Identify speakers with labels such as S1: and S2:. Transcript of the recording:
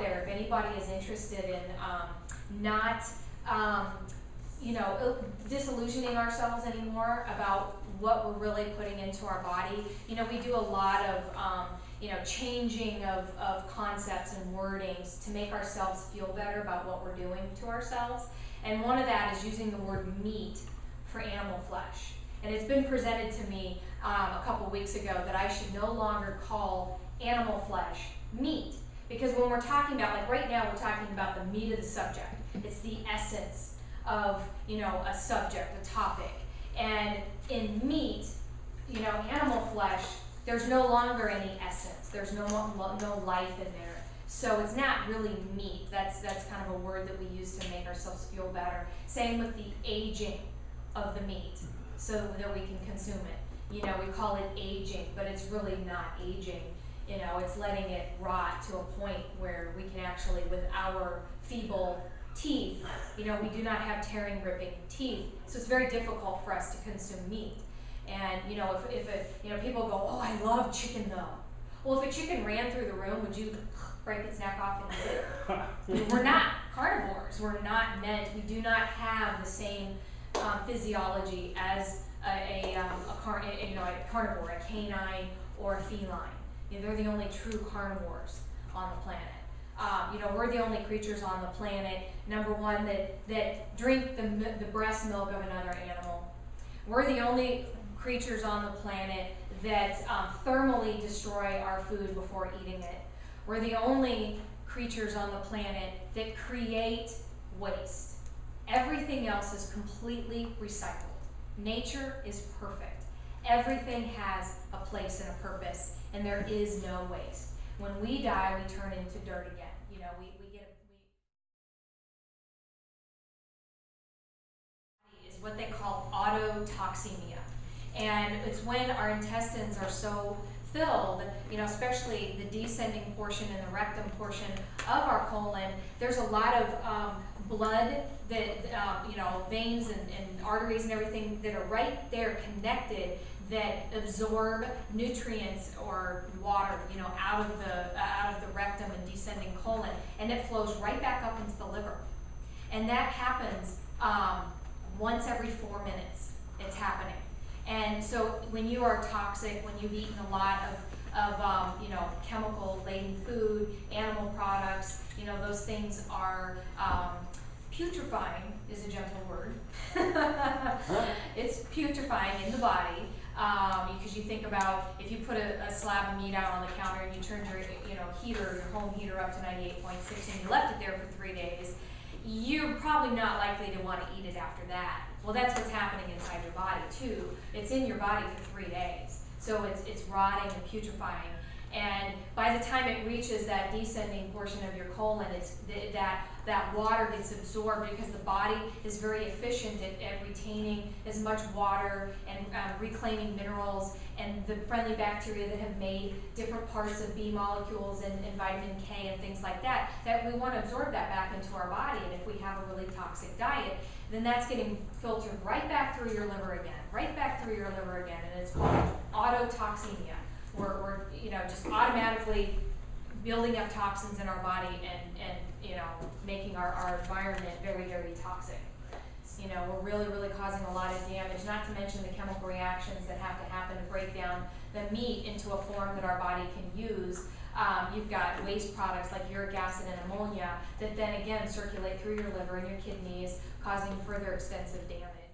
S1: there, if anybody is interested in not disillusioning ourselves anymore about what we're really putting into our body. We do a lot of changing of concepts and wordings to make ourselves feel better about what we're doing to ourselves. And one of that is using the word meat for animal flesh. And it's been presented to me a couple weeks ago that I should no longer call animal flesh meat. Because when we're talking about, like right now, we're talking about the meat of the subject. It's the essence of, a subject, a topic. And in meat, animal flesh, there's no longer any essence. There's no life in there. So it's not really meat. That's kind of a word that we use to make ourselves feel better. Same with the aging of the meat so that we can consume it. We call it aging, but it's really not aging. It's letting it rot to a point where we can actually, with our feeble teeth, we do not have tearing, ripping teeth, so it's very difficult for us to consume meat. And if people go, oh, I love chicken though. Well, if a chicken ran through the room, would you break its neck off and eat it? We're not carnivores. We're not meant. We do not have the same physiology as a carnivore, a canine or a feline. They're the only true carnivores on the planet. We're the only creatures on the planet, number one, that drink the breast milk of another animal. We're the only creatures on the planet that thermally destroy our food before eating it. We're the only creatures on the planet that create waste. Everything else is completely recycled. Nature is perfect. Everything has a place and a purpose, and there is no waste. When we die, we turn into dirt again. Is what they call autotoxemia. And it's when our intestines are so filled, especially the descending portion and the rectum portion of our colon, there's a lot of blood that, veins and arteries and everything that are right there connected that absorb nutrients or water, out of the rectum and descending colon, and it flows right back up into the liver. And that happens once every 4 minutes. It's happening. And so when you are toxic, when you've eaten a lot of chemical-laden food, animal products, those things are putrefying is a gentle word. It's putrefying in the body. Because you think about if you put a slab of meat out on the counter and you turned your your home heater up to 98.6 and you left it there for 3 days, you're probably not likely to want to eat it after that. Well, that's what's happening inside your body too. It's in your body for 3 days, so it's rotting and putrefying. And by the time it reaches that descending portion of your colon, it's that water gets absorbed because the body is very efficient at retaining as much water and reclaiming minerals and the friendly bacteria that have made different parts of B molecules and vitamin K and things like that, that we want to absorb that back into our body. And if we have a really toxic diet, then that's getting filtered right back through your liver again, and it's called autotoxemia. We're just automatically building up toxins in our body and making our environment very, very toxic. We're really causing a lot of damage, not to mention the chemical reactions that have to happen to break down the meat into a form that our body can use. You've got waste products like uric acid and ammonia that then again circulate through your liver and your kidneys, causing further extensive damage.